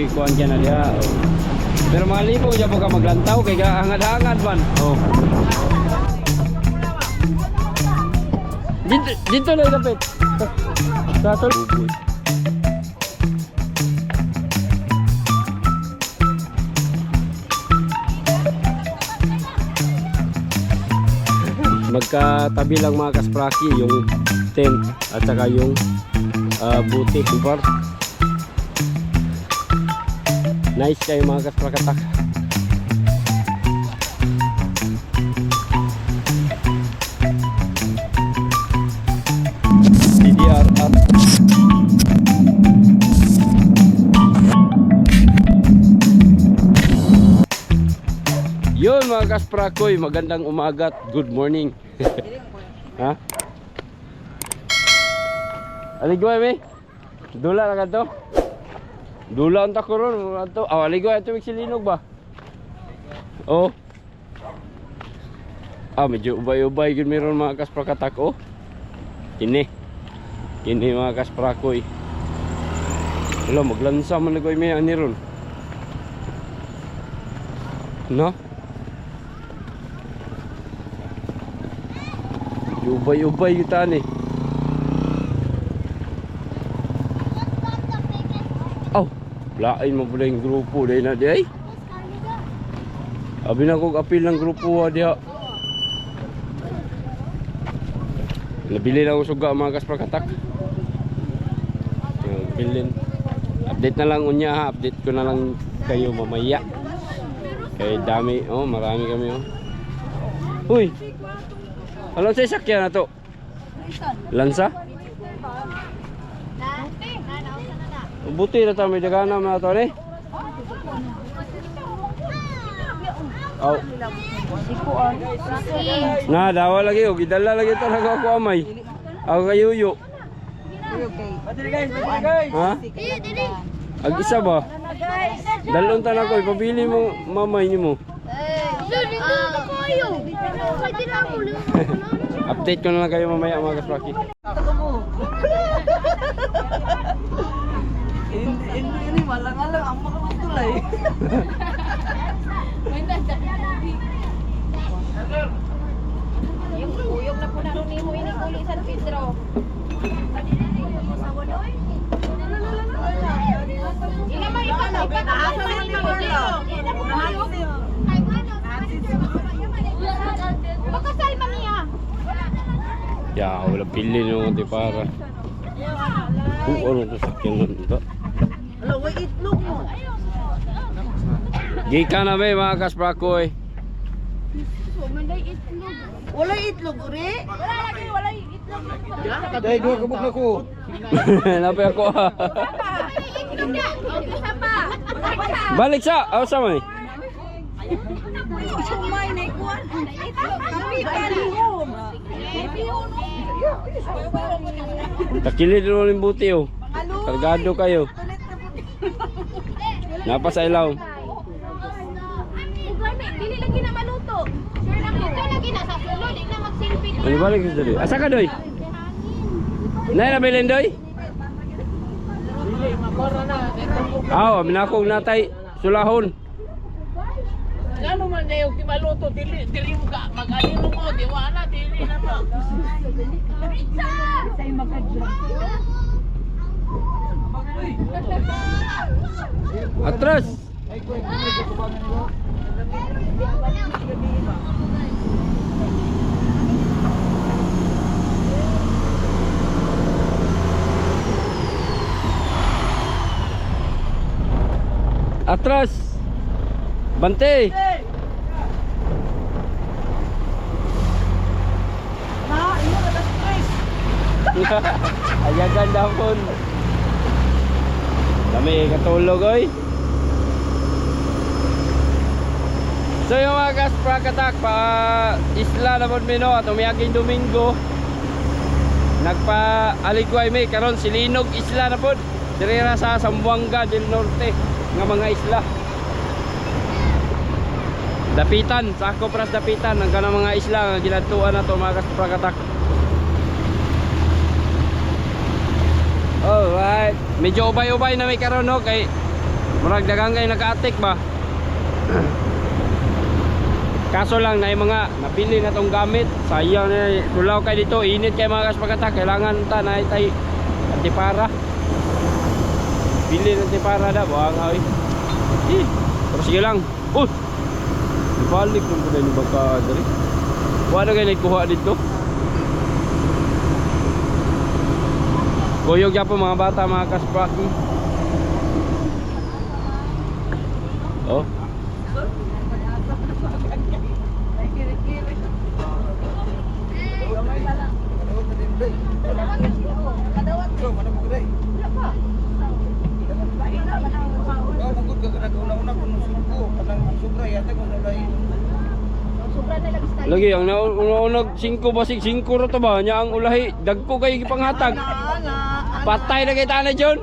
kuan ka na diha. Oh. Pero mga libo dyan po ka maglantaw kay hangad-hangad man. Oh. Dito na ilapit. Sa tol. Magkatabi lang mga kaspraki yung tent at saka yung buti. Super. Nice kayo mga kasprakatak. DDR up. Yun mga kasprakoy, magandang umaga at good morning. Ha? Aligway me? Dula na ka to? Dula ang takuron ato. Aligway ito miksilinog ba? Oh. Medyo ubay-ubay yun meron mga kasprakatak. Oh. Kini mga kasprakoy. Wala maglansa man nagway may ani ron. No? Ubay-ubay kita ni. Oh, lain mo pala yung grupo dahil na di ay. Abi na kong apil ng grupo diha. Nabili na akong suga mga kasprakatak. Bilin. Update na lang unya ha. Update ko na lang kayo mamaya. Kaya dami. Oh, marami kami oh. Uy. Alam sa sakyan na to? Lansa? Buti na tayo may dagana na to ni. Oh. Na dawa lagi oh, gidala lagi talaga ako amay. Ako kayuyo. Ha? Ag isa ba? Dalon ta na ko, ipabili mo mamay nimo. Update ko na lang kayo mamaya mga kaspraki. Ini malang-alang ang makakutulay. Yung uyog na po na rin mo ini kuli San Pedro. Ina ba ipakahasa mo ni Marlo? Pakasal man niya. Ya, wala pili nung ti para. Ano to sakyan nito? Ala, way itlog mo. Gika na ba mga kasprakoy? Wala itlog, uri? Wala lagi, wala itlog. Dahil dua kabuk na ko. Napay ako ha. Balik sa, aw sa man. Sumay na ikuan. Kapitan mo. Takilid rin ulit buti oh. Kargado kayo. Napa sa ilaw. Dili lagi na maluto. Sure na luto lagi na sa sulod, di na magsilpit. Ano balik sa doy? Asa ka doy? Nay na bilin doy? Aw, minakog natay sulahon. Ano man na yung maluto, dili mo ka, mag-alino mo, diwana, dili na mo. Atras! Atras! Bante! Ayan ganda po. Dami katulog oy. So yung mga kasprakatak pa isla na po mino at umiyaging Domingo. Nagpa aligway may karon silinog isla na po. Dirira sa Zamboanga del Norte nga mga isla. Dapitan, sa Kopras Dapitan ang kanang mga isla nga ginadtuan na to mga kasprakatak. Alright, medyo ubay-ubay na may karon no kay Murag dagang kay naka-attack ba. Kaso lang na yung mga napili na tong gamit. Sayang na tulaw kay dito, init kay mga kaspagata. Kailangan ta na tay antipara. Bili ng antipara da, buang ay. Pero sige lang. Balik nung pala ni baka dari. Wala kayo nagkuha dito. Kuyog ya po mga bata, mga kaspraki. Oh. Lagi ang naunag 5 basig 5 ra to ba nya ang ulahi dagko kay gipanghatag. Patay na kay tanay John.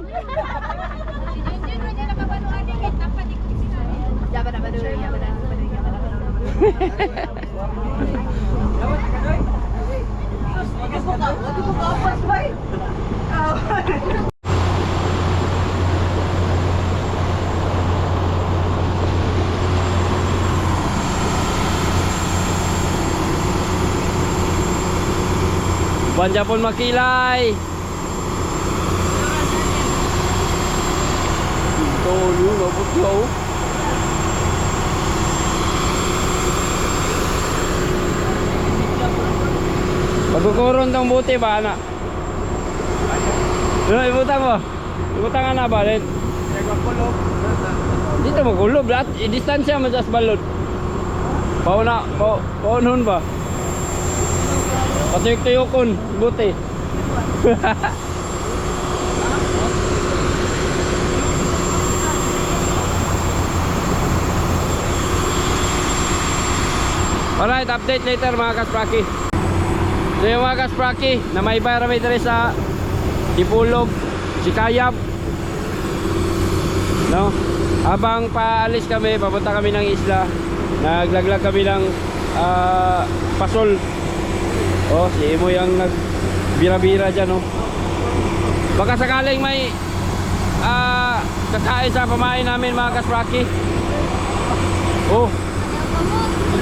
Banja pun makilay. Ito yun, abot yun. Pagkukuron tong buti ba, anak? Ano, ibutang mo? Ibutang ka na ba, Len? Dito magulob, lahat. I-distansya mo sa balod. Paunon ba? Patuyok-tuyokon, buti. Alright, update later mga kaspraki. So yung mga kaspraki na may bayarami dito sa Dipulog, si Kayab, no? Habang paalis kami, papunta kami ng isla, naglaglag kami ng pasol. Oh, si Imo yung nagbira-bira dyan, no? Baka sakaling may kakain sa pamain namin mga kaspraki. Oh,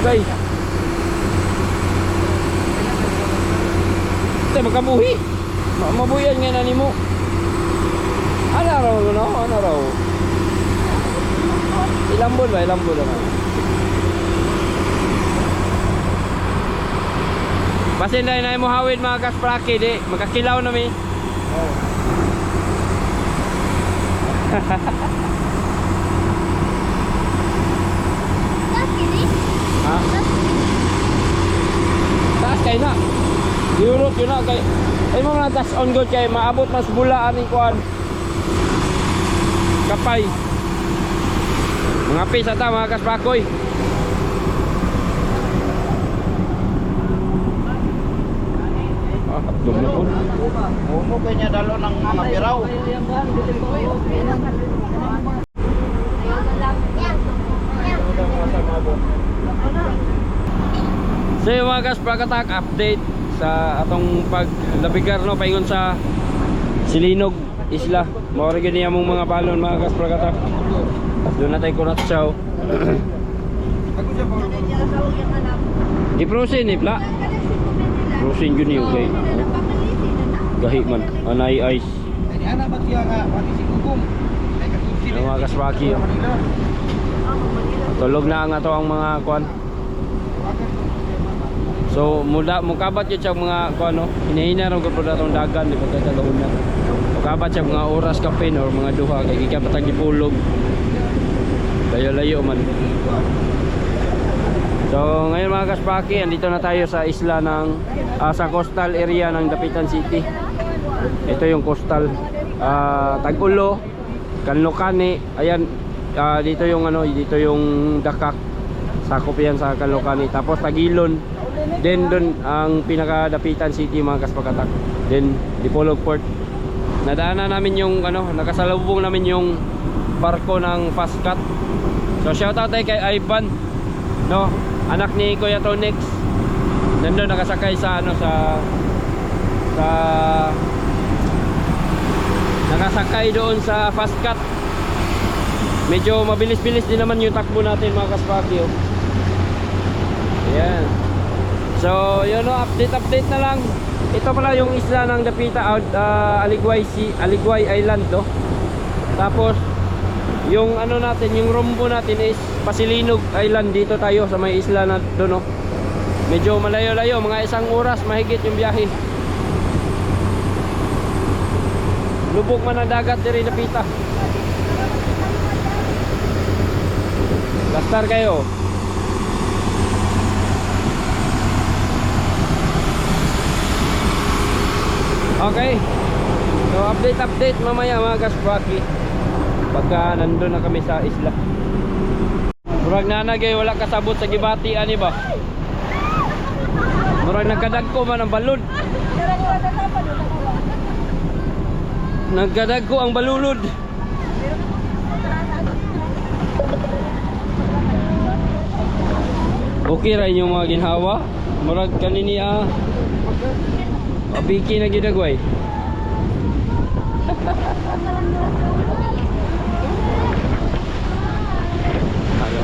okay. Ito, magkabuhi. Mabuhian nga na ni mo. Ano raw, no? Ano raw? Ilambol ba? Ilambol naman. Basin dahil na mo hawid mga kaspraki, di magkakilaw na mi. Oh. Ha? Taas kayo na. Diurot yun na kay. Ay mo na taas on good kay maabot mas bulaan ni kuan. Kapay. Mga pisa ta mga kasprakoy. Umo kanya dalo ng mga piraw. So yung mga kasprakatak, update sa atong paglabigar, no, paingon sa Silinog Isla. Mawari gini among mga balon mga kasprakatak. Doon na tayo kunat siya. Iprosin eh pla. Prosin yun yung okay. Gahi man, anay ice. Yung mga kaspraki. Tulog na nga to ang mga kuan. So mukabat yun siya mga kuan, no? Hinahina rin ko po na itong dagan, di ba tatalaon na. Mukabat siya mga oras kapin or mga duha, kaya kikabatang ipulog. Layo-layo man. So ngayon mga kaspraki, andito na tayo sa isla ng sa coastal area ng Dapitan City. Ito yung coastal, Tag-Ulo, Canlocane. Ayan, dito yung ano, dito yung Dakak. Sakop yan sa Canlocane. Tapos Tagilon. Then doon ang pinaka Dapitan City mga kasprakatak. Then Dipolog Port. Nadaanan namin yung ano, nakasalubong namin yung barko ng Fastcat. So shoutout tayo kay Ivan, no, anak ni Kuya Tonix. Nandun nakasakay sa ano, nakasakay doon sa Fastcat. Medyo mabilis-bilis din naman yung takbo natin mga kaspaki. Oh. Ayan. So, yun o, update na lang. Ito pala yung isla ng Dapita, Aligway Island, no? Tapos, yung ano natin, yung rumbo natin is Pasilinog Island. Dito tayo sa may isla na doon, no? Medyo malayo-layo, mga 1 oras mahigit yung biyahe. Lubog man ang dagat diri Dapita. Lastar kayo. Okay. So update mamaya mga kaspaki. Pagka nandun na kami sa isla. Murag nanagay wala kasabot sa gibati ani ba? Murag nagkadagko man ang balod. Nagkadagko ang balulod. Okay ra yung mga ginhawa. Murag kanini pabiki na ginagway.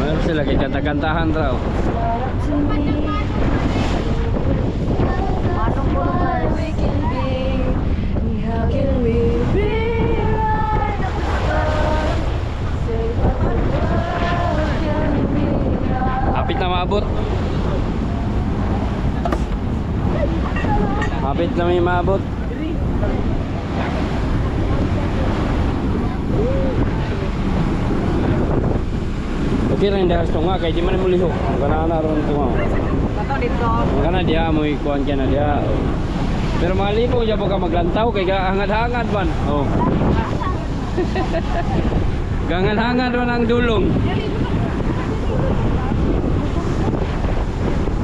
Ano sila kay kanta-kantahan raw. Hapit na maabot. Hapit na may maabot. Okay rin dahil ito nga, kaya di man mo liho. Magana na rin ito nga. Magana diya, mo ikuhan ka na diya. Pero mga lipo dyan po ka maglantaw, kaya hangad-hangad man. Oh. Hangad-hangad man ang dulong.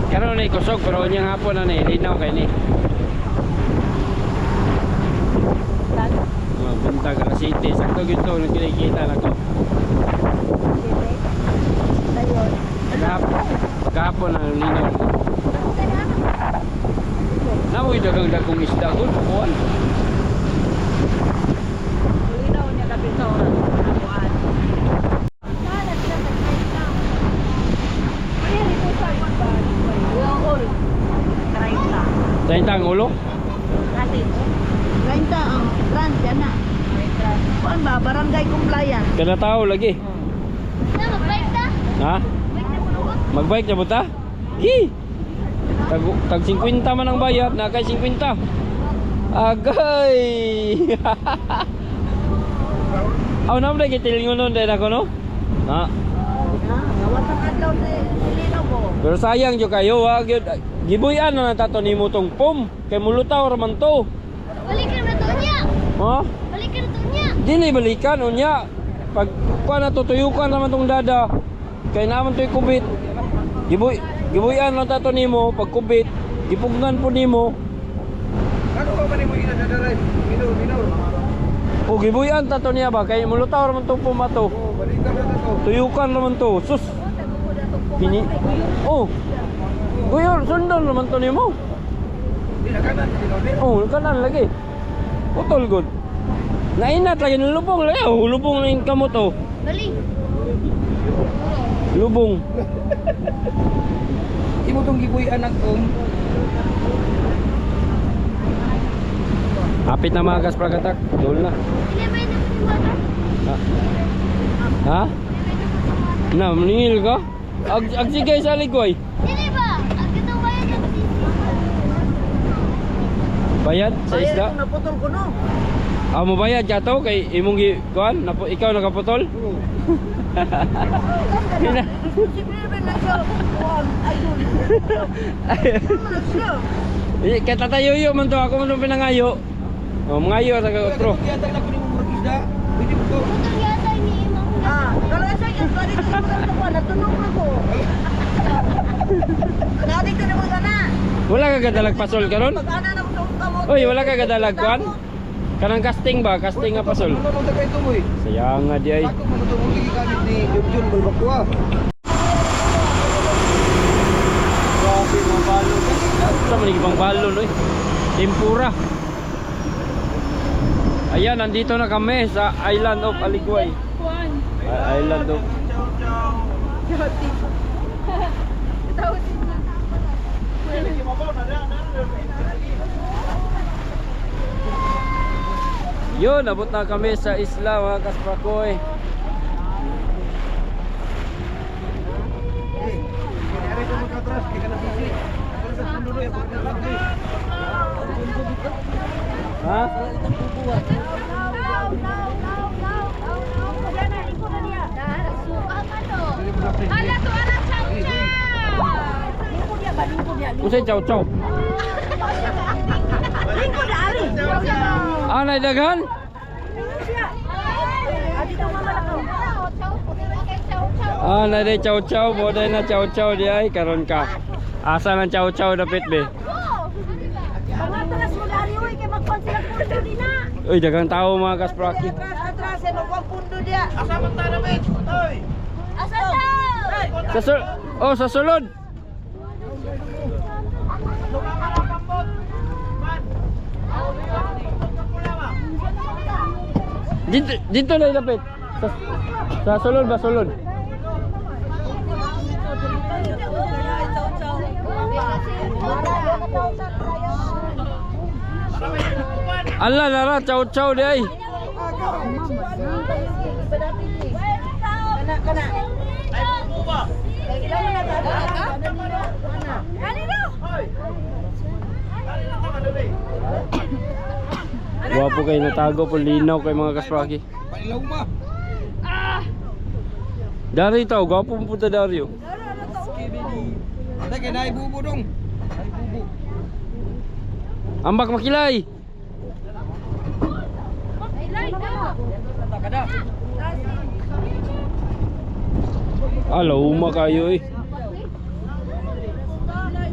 Karoon na ikusog, pero niyang hapon na linaw kayo ni. Buntag alas 7, sakto gito, nagkikita na ko. Pagkahapon na linaw. Namoy dagang-dagong isda ko, kuwan. Linaw niya labing sa oras. Nabuan. Taintang ulo? Natin. 30 ang trans yan na. Kuan ba? Barangay Compliance. Kada tao lagi. Mag-bike ta? Ha? Magbike na buta? Hi! Tag 50 man ang bayad, na kay 50. Agay! Aw naman na kitilingon din ako no? Ha? Nawatan adlaw sa Linaw ko. Pero sayang jo kayo, wag yun. Gibuyan na natato nimo tong pom. Kay mulutaw raman to. Balikan na to niya. Ha? Balikan na to niya. Di na ibalikan unya. Pag kuan na tutuyukan naman tong dada. Kay naman to'y kubit. Gibuyan lang tato nimo pag kubit. Gipugnan po nimo. Ano ba nimo inadadaray? Minor. O gibuyan tato niya ba kay mulutaw raman tong pom ato. Oh, balikan na to. Tuyukan naman to. Sus. Pini. Oh. Guyon, sundan naman to nimo. Di na kanan, di na. Oh, kanan lagi. Putol good. Nainat lagi ng lubong lagi. Oh, lubong na yung kamot oh. Balik. Lubong. Imo tong gibuy-an ang Hapit na mga kaspragatak. Dol na. Ilibay na po yung water. Ha? Na, maningil ka? Agsigay sa Aligway. Dili ba? Ang kinawayan niya kasi. Bayad sa isda? Naputol ko no. Mo bayad ka to kay imong kuan, ikaw nakaputol? Pina. Si Bilben na siya. Kuan, idol. Ano siya? Kay tatayo man to, ako man tong pinangayo. Mangayo sa otro. Tiyatag na ko nimo murag isda. Pwede mo to. Putang yata ni imong. Kalau sa iyo, sorry ko sa kuan, natunog na ko. Nadi ka na magana. Wala ka gadalag pasol karon? Pag-ana na ko sa kamot. Oy, wala ka gadalag kuan? Kanang casting ba? Casting nga pasol. Ano nang tagay to moy? Sayang nga di ay. Ako mo to muli gigamit ni Jun Balbakwa. Grabe mga balon. Sa man ibang balon oy. Tempura. Ayan, nandito na kami sa Island of Aligway. Island of yun, abot na kami sa isla mga kasprakoy. Kaya rin magkatras, kaya ka na busy. Atras sa pundo yan, Ha? Ala to anak chow-chow. Usay chow chow. Ah, naidaghan? Ah, naiday chow chow. Boday na chow chow di ay. Karon ka. Asa ng chow chow dapit be? Uy, dagang tao mga kaspraki. Asa man tayo na, Mitch? Oy! Sa sulod. Dito na ilapit. Sa sulod ba sulod? Allah nara chow chow di ay. Gwapo kayo natago po linaw kay mga kaspraki. Panilaw ma. Dari tao, gwapo mo punta Dario. Ada kaya naibubo dong. Naibubo. Ambak makilay. Alaw kayo eh.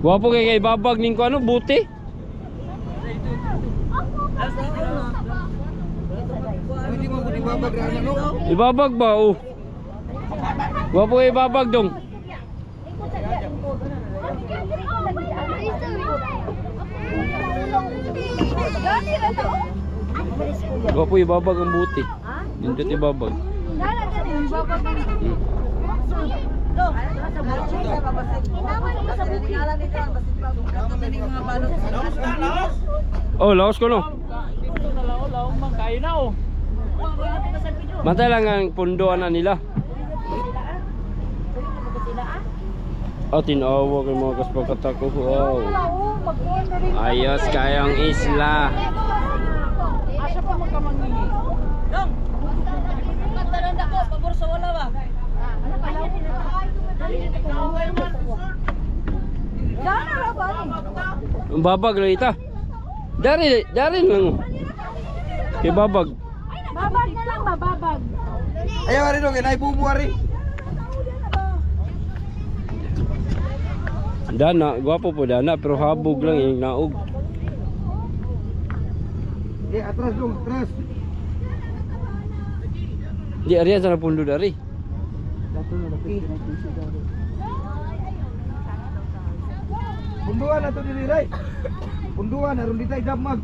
Gwapo kayo kay babag ning ko ano, buti. Hindi mo kung ibabag na ano. Ibabag ba? Oh. Gwapo kayo babag dong. Gwapo ibabag ang buti. Nindot ibabag. Oh, laos ko no. Dito na lao man kayo na oh. Mata lang ang pundoan na nila. Oh, tinawa kay mga kaspagkatako. Wow. Ayos kayong isla. Asa pa magkamangingi? Dong! Pagtanan ako, pabor sa wala ba? Ang babag na ita. Dari lang. Kay babag. Babag na lang, babag. Ayaw rin dong, naibubo rin. Dana, gwapo po dana pero habog lang yung naog. Atras dong, atras. Di ariya sa napundo dari. Punduan na to dili ray. Punduan aron di tay damag.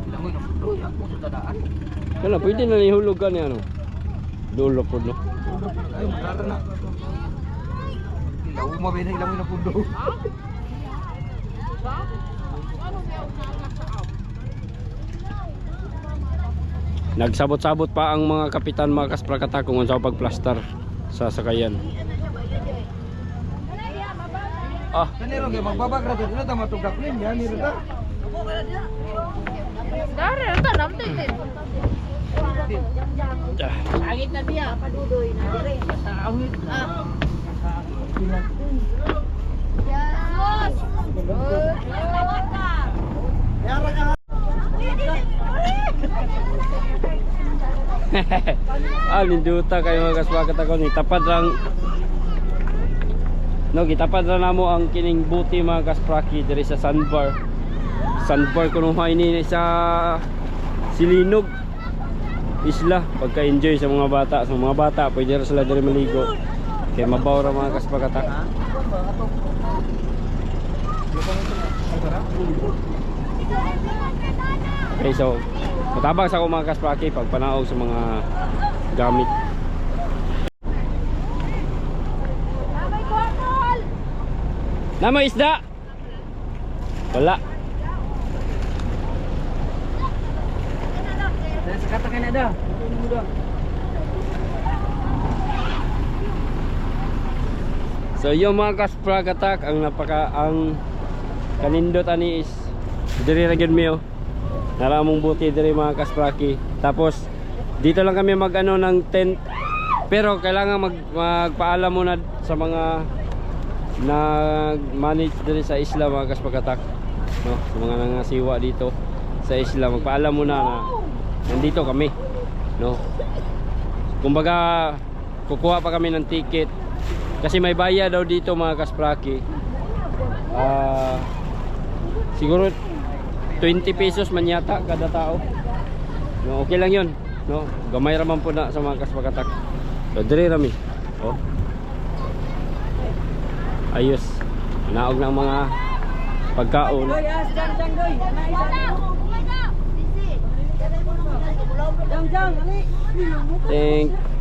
Langoy na punduan ako sa tadaan. Kana pwede na nihulog ka ni ano. Dulo po no. Ay magara na. Ilaw mo ba na langoy na pundo. Nagsabot-sabot pa ang mga kapitan mga kasprakata kung sa pagplastar sa sakayan. Ah, Kaniro kay magbabag ra dito ta matugak nin yan ni ta. Dari, ito namtin din. Sagit na diya. Padudoy na dire. Sa awit. ninduta kayo mga kasprakata ko ni tapad lang. No, gitapad na namo ang kining buti mga kaspraki diri sa sandbar. Sandbar kuno ini sa Silinog isla pagka-enjoy sa mga bata. Sa mga bata pwede ra sila diri maligo. Kaya mabaw ra mga kasprakata. Okay, so matabang sa ako mga kaspraki pag panaog sa mga gamit. May kwartol! Namo isda? Wala. Katakan ada. So yung mga kaspragatak ang kanindot ani is diri ra gyud mi oh. Naramong buti diri mga kaspraki. Tapos dito lang kami magano ng tent. Pero kailangan magpaalam muna sa mga nag-manage diri sa isla mga kaspragatak. No, sa mga nangasiwa dito sa isla magpaalam muna na nandito kami. No. Kumbaga kukuha pa kami ng ticket. Kasi may bayad daw dito mga kaspraki. Siguro 20 pesos man yata kada tao. No, okay lang 'yun, no? Gamay raman po na sa mga kasprakatak. So dire rami. Oh. Ayos. Naog ng mga pagkaon.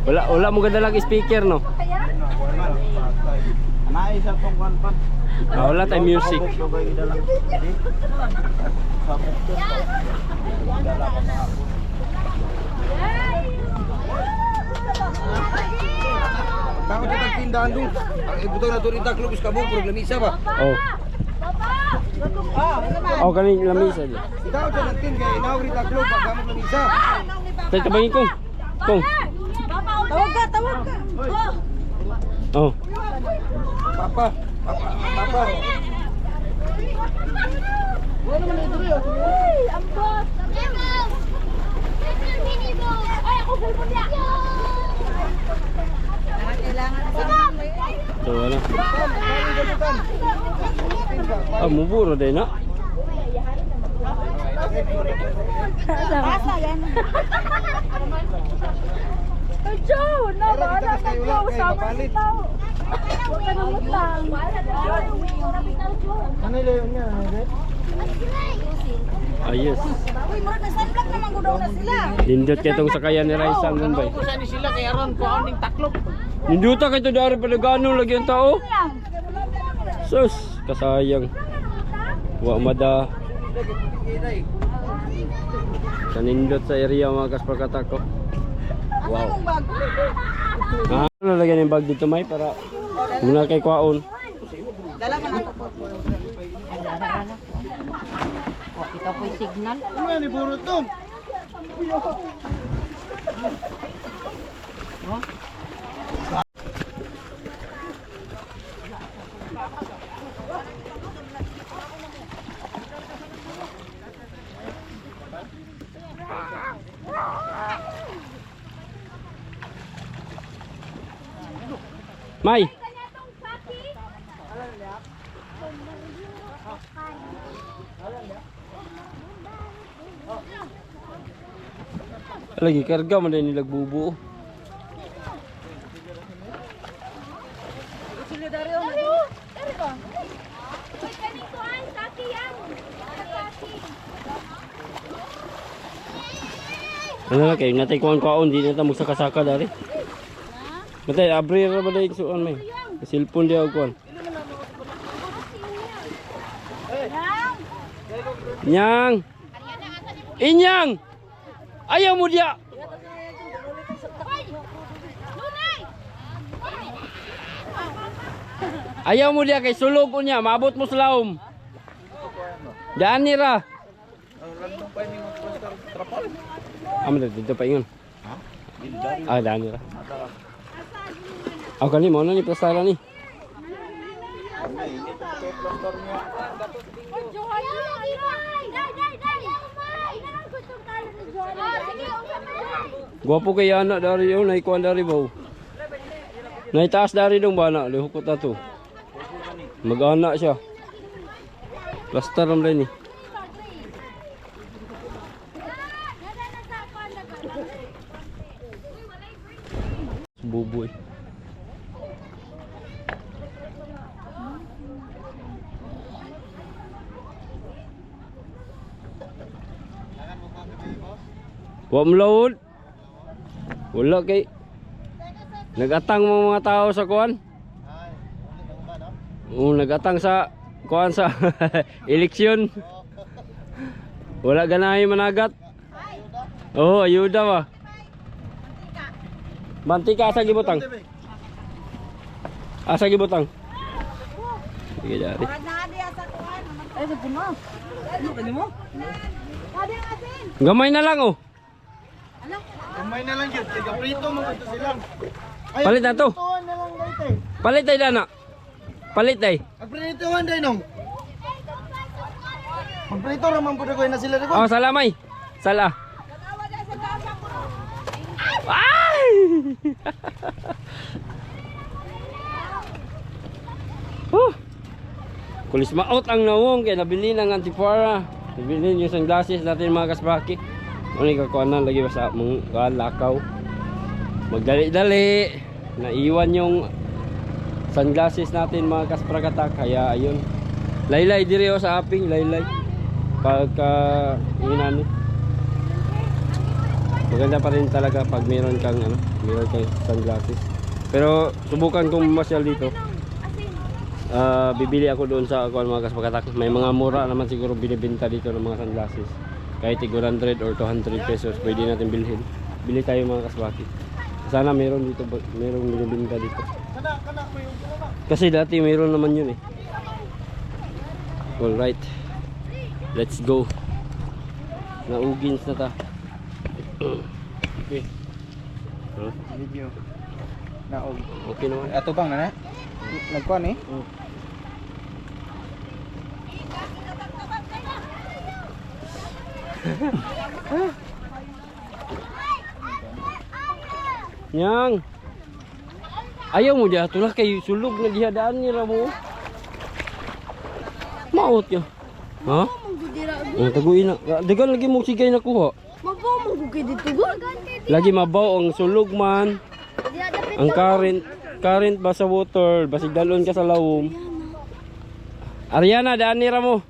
Wala mo ganda lang speaker no. Naisa pong kanpan. Wala tayong music. Takot sa tagtindahan doon. Ang ibutang na doon itak lubos kabong problemisa ba? Oh. Oh, kaning lamisa dyan. Takot sa tagtindahan kaya inawag itak lubos pag gamot lamisa. Tayo tabangin kong. Kong. Tawag ka! Oh. Papa. Ambot! Ay, ako bulbul niya! So, ano? Muburo din na. Basa yan. Joe! Nabahala ka Joe! Sama ng tao! Huwag ka nang mutang! Ano yun niya? Ayos. Uy, murag na sunblock naman ko daw na sila! Lindot kaya itong sakayan ni Raisa ang Bombay. Kung saan sila kaya ron ko aning taklop. Linduta kayo ito dari pala gano'n lagi ang tao. Sus, kasayang. Wa mada. Kanindot sa area mga kasparkatak ko. Wow. Ano lagyan yung bag dito May para muna kay kwaon. Dala ka na ito po. Ito po yung signal. Ano yan iburot doon? May. Lagi karga man din nilag bubuo. Ano lang kayo, natay kuhan kaon, di na magsaka-saka dari. Matay, abrir na ba na yung suan may? Silpon di ako kuhan. Inyang! Inyang! Ayaw mo dia! Ayaw mo dia kay sulog ko niya, maabot mo sa laom. Daan nira. Dito pa ingon. Daan nira. Ako kani mo na ni plastara ni. Gwapo kay anak dari yo, naikuan dari baw. Naitaas dari dong bana, lihukot na to. Mag-anak siya. Plaster ang rin eh. Buboy. Wa mlaud. Wala kay nagatang mga tao sa kuan. Nagatang sa kuan sa eleksyon. Wala ganahay managat. Oh, ayuda ba? Mantika asa gibutang? Asa gibutang? Sige dari. Ay, sa puno. Ano ka mo? Gamay na lang oh. Kamay na lang yun. Tiga prito mo ito silang. Palit na to. Tuwan na lang dito. Palit tay dana. Palit tay. Agprituhan day nong. Magprito raman po na na sila dito. Oh, salamay. Sala. Ay! Kulis maot ang nawong kaya nabili ng antipara. Nabili yung sunglasses natin mga kasbraki. Ano yung kakuanan lagi ba sa mga lakaw. Magdali-dali. Naiwan yung sunglasses natin mga kasprakatak. Kaya ayun. Laylay diri o sa aping. Laylay. Pagka inani. Maganda pa rin talaga pag meron kang meron kang sunglasses. Pero subukan kong masyal dito. Bibili ako doon sa mga kasprakatak. May mga mura naman siguro binibenta dito ng mga sunglasses. Kahit 100 or 200 pesos pwede natin bilhin. Bili tayo mga kasbaki. Sana meron dito, merong binibenta dito. Kasi dati meron naman yun eh. Alright. Let's go. Naugins na ta. Okay. Video. Naog. Okay naman. Ato bang na? Nagkuan eh? Yang. Ayaw mo diha tulah kay sulog na gihadaan ni Ramo. Maot yo. Ha? Ang taguin na. Dagan lagi mo sigay na kuha. Mabaw mo gugay dito ba? Lagi mabaw ang sulog man. Ang current ba sa water, basig dalon ka sa lawom. Ariana, daan ni Ramo.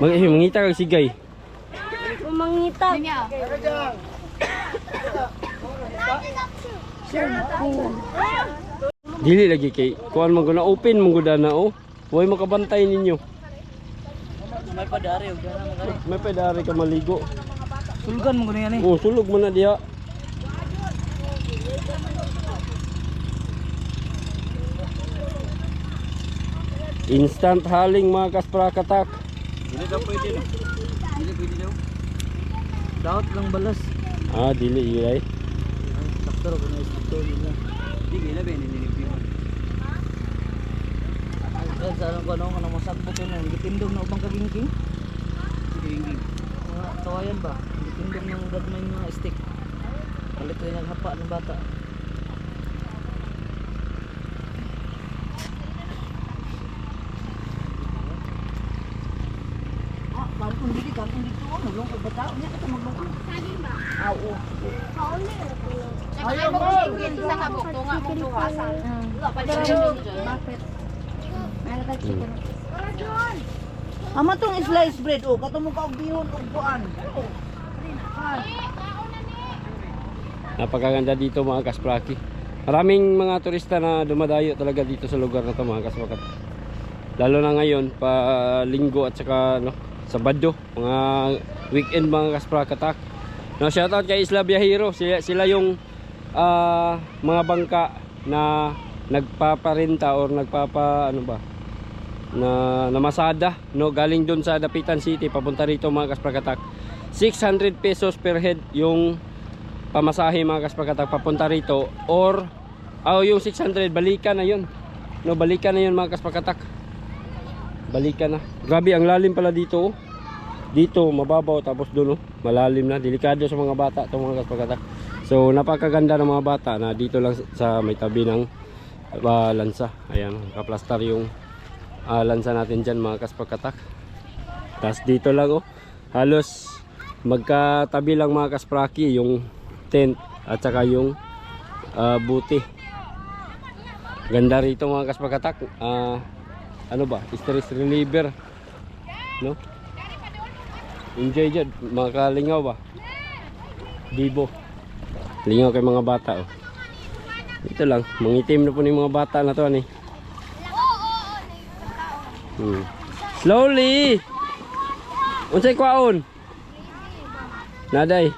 Mangita kag sigay. Mangita. Dili lagi kay kuan man guna open man gud na oh. Huwag makabantay ninyo. May padari og dana magani. May pedari ka maligo. Sulugan mo gani yan eh. Oh, sulog man na diha. Instant haling mga kasprakatak. Dili ka pwede no. Dili pwede daw. Daot lang balas. Ah, dili ilay. Sakto ko na isto nila. Dili na ba ni sa ko ano nga masakbo ko nung gitindog na ubang kagingking. Kagingking. Mga kawayan ba? Gitindog ng gadmay nga stick. Palit rin naghapa ng bata. Kung dito maglungkod ba tao? Hindi ka maglungkod. Saging ba? Oo. Ayaw mo sigil sa kabukto nga mong duhasan. Bakit? Meron ka chicken. Ama tong slice bread o kato mo ka og bihon og kuan. Napakaganda dito mga kaspraki. Maraming mga turista na dumadayo talaga dito sa lugar na to mga kaswakat. Lalo na ngayon pa linggo at saka Sabado, mga weekend mga kasprakatak. No, shoutout kay Isla Biyahero. Sila yung mga bangka na nagpaparenta or namasada galing doon sa Dapitan City papunta rito mga kasprakatak. 600 pesos per head yung pamasahe mga kasprakatak papunta rito, or yung 600 balikan na yun. Balikan na yun mga kasprakatak. Balikan na. Grabe ang lalim pala dito oh. Dito mababaw tapos doon malalim na. Delikado sa mga bata itong mga kasprakatak. So napakaganda ng mga bata na dito lang sa may tabi ng lansa. Ayan, kaplastar yung lansa natin dyan mga kasprakatak. Tapos dito lang oh, halos magkatabi lang mga kaspraki yung tent at saka yung buti. Ganda rito mga kasprakatak. Ano ba? Stress reliever. No? Enjoy dyan. Makalingaw ba? Bibo. Lingaw kay mga bata oh. Ito lang, mangitim na po ni mga bata na to ani. Slowly. Unsay kwaon? Naday.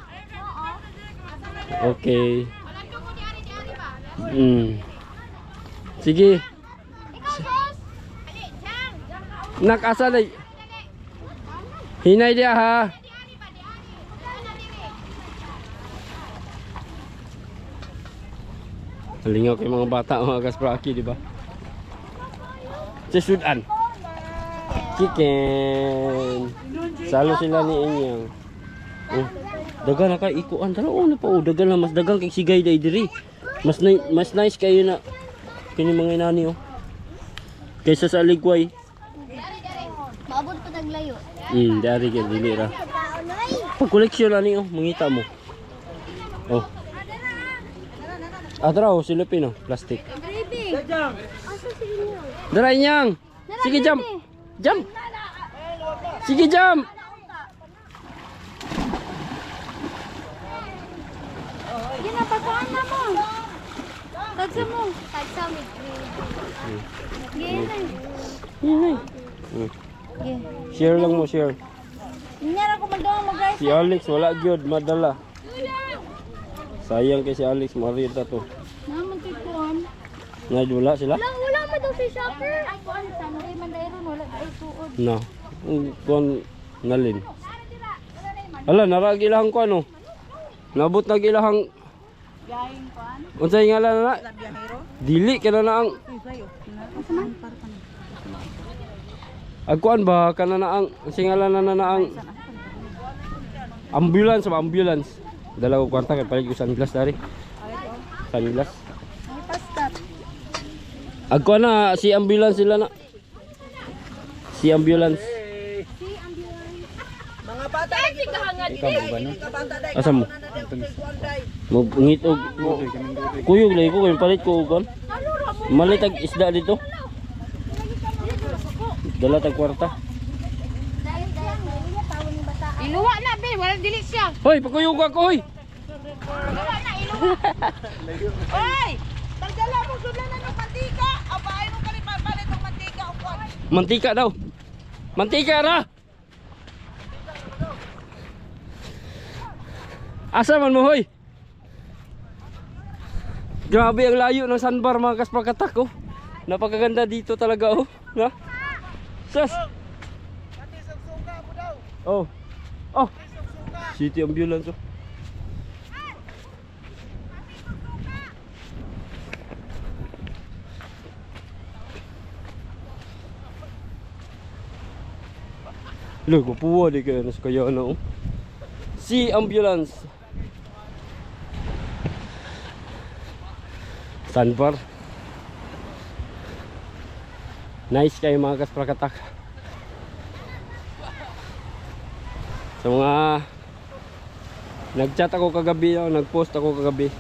Okay. Sige. Nakasa day. Hinay dia ha. Lingaw kay mga bata mga kaspraki, di ba? Sesudan. Chicken. Salo sila ni inyang. Oh, dagan na kay ikuan tara na pa dagan na mas dagang kay sigay day diri. Mas nice kayo na kini mga inani oh. Kaysa sa ligway. Maabot pa taglayo. Dari kay dili ra. Pag koleksyon ani oh, mangita mo. Oh. Atraw silipin oh, plastic. Dara inyang. Sige jump. Jump. Sige jump. Yan ang pagkaan na mo. Tagsa mo. Tagsa mo. Gyan. Share lang mo, share. Inyara ko magdawang mag-rice. Si Alex wala gyud madala. Sayang kay si Alex marita to. Naman tikuan. Wala sila? Wala mo daw si shopper. Ay, kuan. Sana rin man dahil ron. Wala ay tuod. No. Kuan nalin. Ala naragi lang ko ano. Nabot na gilahang Gaing kuan. unsay ngalan na? Dili kana na ang agkuan ba kana na ang singalan na ang ambulance ba ambulance. Dala ko kwarta kay palig ko sunglass dari. Sunglass. Ay, pastat. Agkuan na si ambulance sila na. Si ambulance. Mga bata lagi kahangad. Ikaw ba no? Asa mo? Mo ngit og kuyog lay ko kay palit ko ugon. Malitag isda dito. Dala tag kwarta. Iluwa na be, wala dili siya. Hoy, pagkuyog ako hoy. Iluwa na, iluwa. Oy! Tagdala mo sudlan na ng mantika. Abay mo kali palit ng mantika o kuan. Mantika daw. Mantika ra. Asa man mo hoy? Grabe ang layo ng sandbar mga kaspakatak oh. Napakaganda dito talaga oh. Na? Sus. Oh. Oh. City ambulance oh. Look, puwa di kayo nas kaya na oh. Si ambulance. Sandbar. Nice kayo mga kasprakatak. Sa mga nag-chat ako kagabi, nag-post ako kagabi.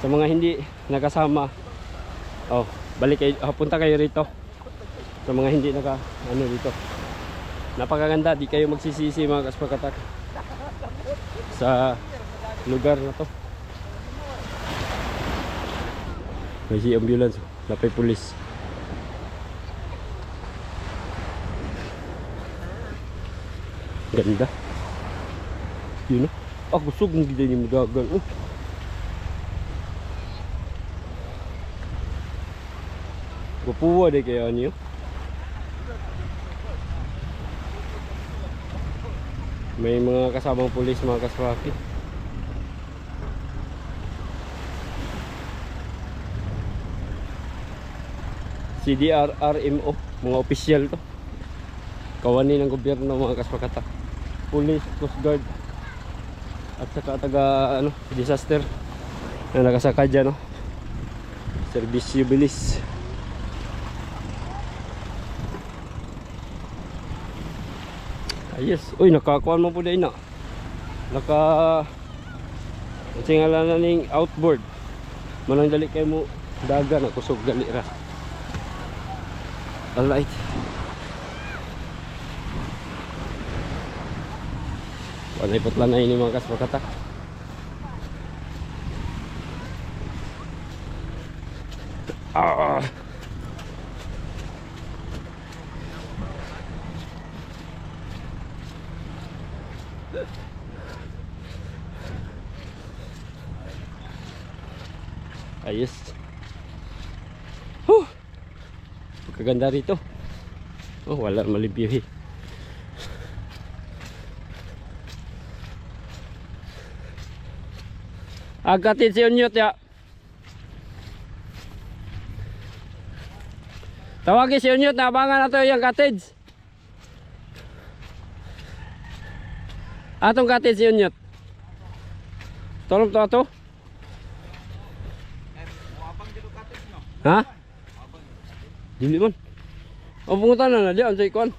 Sa mga hindi nakasama, oh, balik kayo, punta kayo rito. Sa mga hindi dito. Napakaganda, di kayo magsisisi mga kasprakatak sa lugar na to. May si ambulance, napay pulis. Ganda. Yun oh. Ako kusog ng gida niya magagal. Oh. Gupuwa deh kaya niyo. May mga kasamang pulis mga kaswaki. CDR, RMO, mga opisyal to. Kawani ng gobyerno mga kaswakatak. Police, Coast Guard at saka taga disaster na nakasaka dyan no? Serbisyo bilis. Ayos, uy nakakuan mo po dahil na singala na ning outboard manang dali kayo mo daga na kusog gali ra. Alright, panay putla na ini mga kaswakatak. Ah. Ayos. Huh. Kaganda rito. Oh, wala malibihi. Agatin si Unyot ya. Tawagin si Unyot na abangan nato yung cottage. Atong cottage si Unyot. Tolong to ato. Ha? Dili man. O pungutan na na diyan sa ikon.